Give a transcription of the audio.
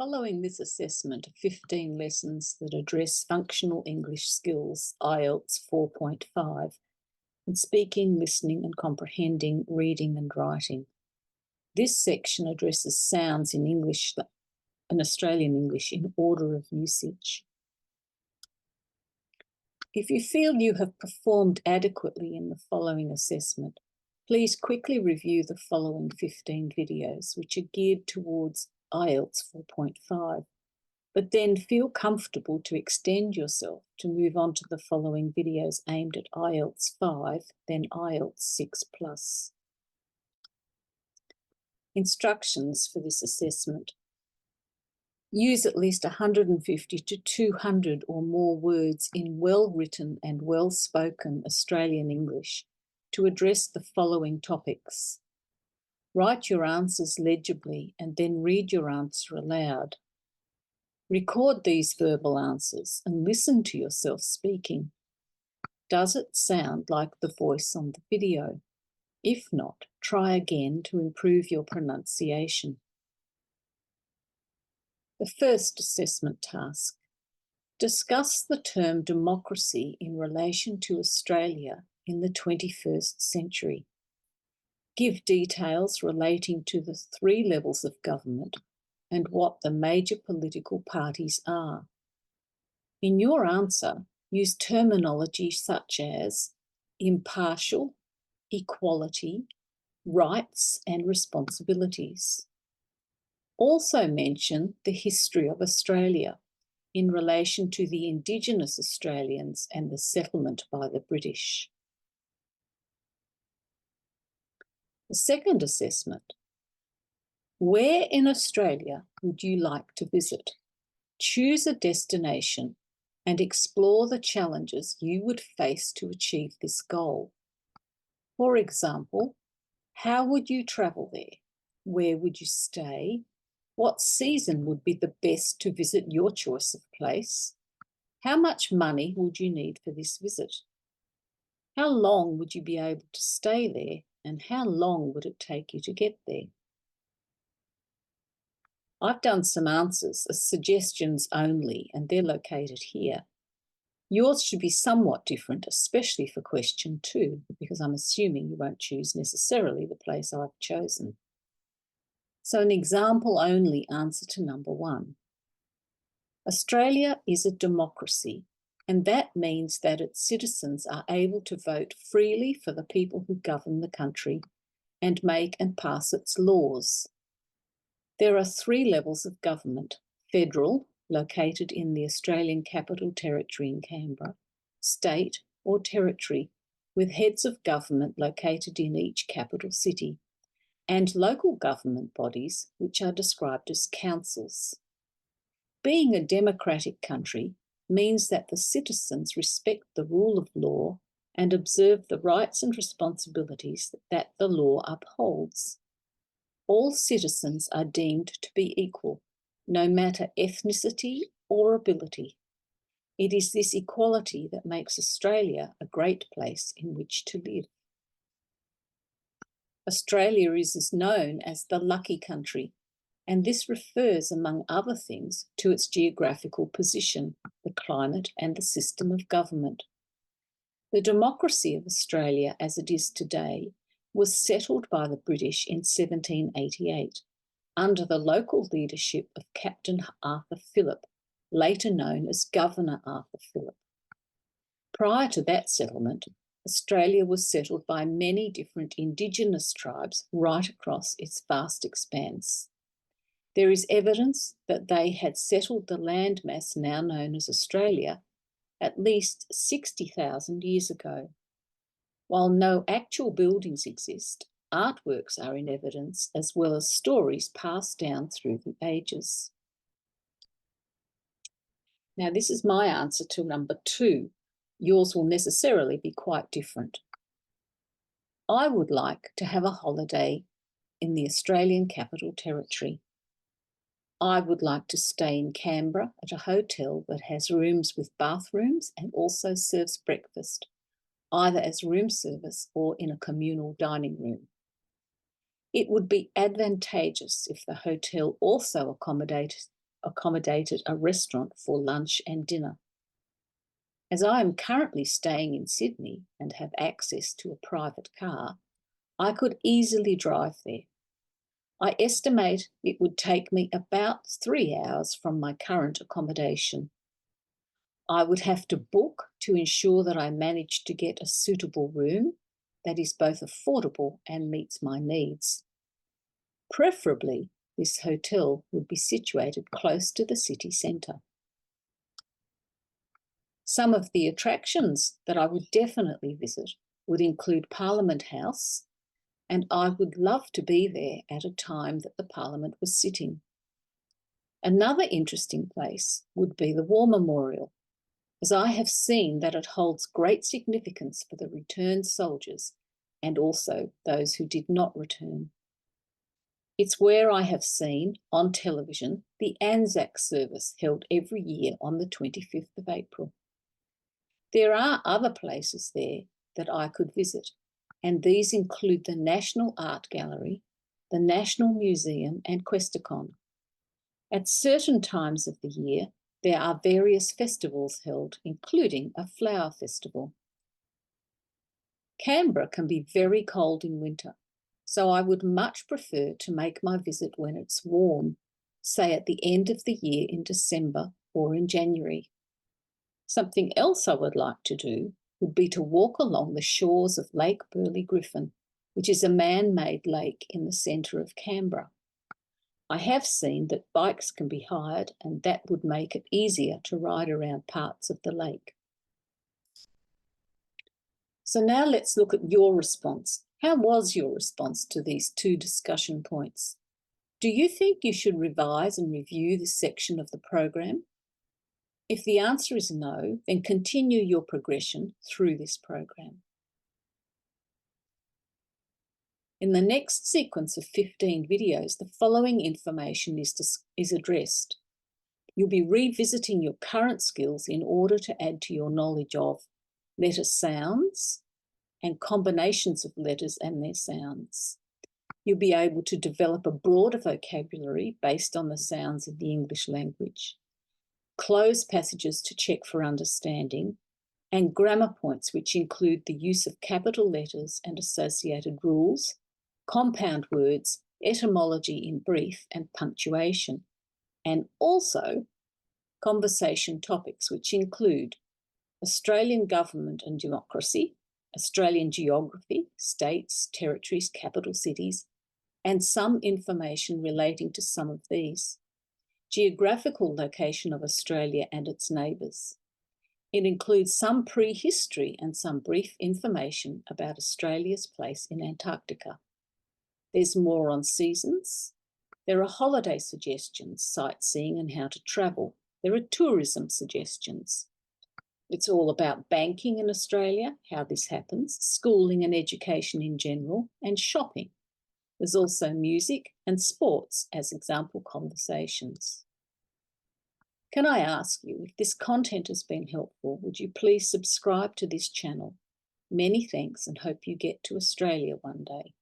Following this assessment of 15 lessons that address functional English skills, IELTS 4.5, and speaking, listening and comprehending, reading and writing. This section addresses sounds in English, in Australian English, in order of usage. If you feel you have performed adequately in the following assessment, please quickly review the following 15 videos, which are geared towards IELTS 4.5, but then feel comfortable to extend yourself to move on to the following videos aimed at IELTS 5, then IELTS 6+. Instructions for this assessment. Use at least 150 to 200 or more words in well-written and well-spoken Australian English to address the following topics. Write your answers legibly and then read your answer aloud. Record these verbal answers and listen to yourself speaking. Does it sound like the voice on the video? If not, try again to improve your pronunciation. The first assessment task. Discuss the term democracy in relation to Australia in the 21st century. Give details relating to the 3 levels of government and what the major political parties are. In your answer, use terminology such as impartial, equality, rights and responsibilities. Also mention the history of Australia in relation to the Indigenous Australians and the settlement by the British. The second assessment. Where in Australia would you like to visit? Choose a destination and explore the challenges you would face to achieve this goal. For example, how would you travel there? Where would you stay? What season would be the best to visit your choice of place? How much money would you need for this visit? How long would you be able to stay there, and how long would it take you to get there? I've done some answers as suggestions only, and they're located here. Yours should be somewhat different, especially for question 2, because I'm assuming you won't choose necessarily the place I've chosen. So an example only answer to number 1. Australia is a democracy, and that means that its citizens are able to vote freely for the people who govern the country and make and pass its laws. There are 3 levels of government: federal, located in the Australian Capital Territory in Canberra; state or territory, with heads of government located in each capital city; and local government bodies, which are described as councils. Being a democratic country means that the citizens respect the rule of law and observe the rights and responsibilities that the law upholds. All citizens are deemed to be equal, no matter ethnicity or ability. It is this equality that makes Australia a great place in which to live. Australia is known as the lucky country, and this refers, among other things, to its geographical position, the climate and the system of government. The democracy of Australia as it is today was settled by the British in 1788 under the local leadership of Captain Arthur Phillip, later known as Governor Arthur Phillip. Prior to that settlement, Australia was settled by many different Indigenous tribes right across its vast expanse. There is evidence that they had settled the landmass now known as Australia at least 60,000 years ago. While no actual buildings exist, artworks are in evidence, as well as stories passed down through the ages. Now, this is my answer to number 2. Yours will necessarily be quite different. I would like to have a holiday in the Australian Capital Territory. I would like to stay in Canberra at a hotel that has rooms with bathrooms and also serves breakfast, either as room service or in a communal dining room. It would be advantageous if the hotel also accommodated accommodated a restaurant for lunch and dinner. As I am currently staying in Sydney and have access to a private car, I could easily drive there. I estimate it would take me about 3 hours from my current accommodation. I would have to book to ensure that I manage to get a suitable room that is both affordable and meets my needs. Preferably, this hotel would be situated close to the city centre. Some of the attractions that I would definitely visit would include Parliament House, and I would love to be there at a time that the Parliament was sitting. Another interesting place would be the War Memorial, as I have seen that it holds great significance for the returned soldiers and also those who did not return. It's where I have seen on television the Anzac service held every year on the 25th of April. There are other places there that I could visit, and these include the National Art Gallery, the National Museum, and Questacon. At certain times of the year, there are various festivals held, including a flower festival. Canberra can be very cold in winter, so I would much prefer to make my visit when it's warm, say at the end of the year in December or in January. Something else I would like to do would be to walk along the shores of Lake Burley Griffin, which is a man-made lake in the centre of Canberra. I have seen that bikes can be hired, and that would make it easier to ride around parts of the lake. So now let's look at your response. How was your response to these 2 discussion points? Do you think you should revise and review this section of the program? If the answer is no, then continue your progression through this program. In the next sequence of 15 videos, the following information is addressed. You'll be revisiting your current skills in order to add to your knowledge of letter sounds and combinations of letters and their sounds. You'll be able to develop a broader vocabulary based on the sounds of the English language, close passages to check for understanding, and grammar points, which include the use of capital letters and associated rules, compound words, etymology in brief, and punctuation, and also conversation topics, which include Australian government and democracy, Australian geography, states, territories, capital cities, and some information relating to some of these. Geographical location of Australia and its neighbours. It includes some prehistory and some brief information about Australia's place in Antarctica. There's more on seasons. There are holiday suggestions, sightseeing and how to travel. There are tourism suggestions. It's all about banking in Australia, how this happens, schooling and education in general, and shopping. There's also music and sports as example conversations. Can I ask you, if this content has been helpful, would you please subscribe to this channel? Many thanks, and hope you get to Australia one day.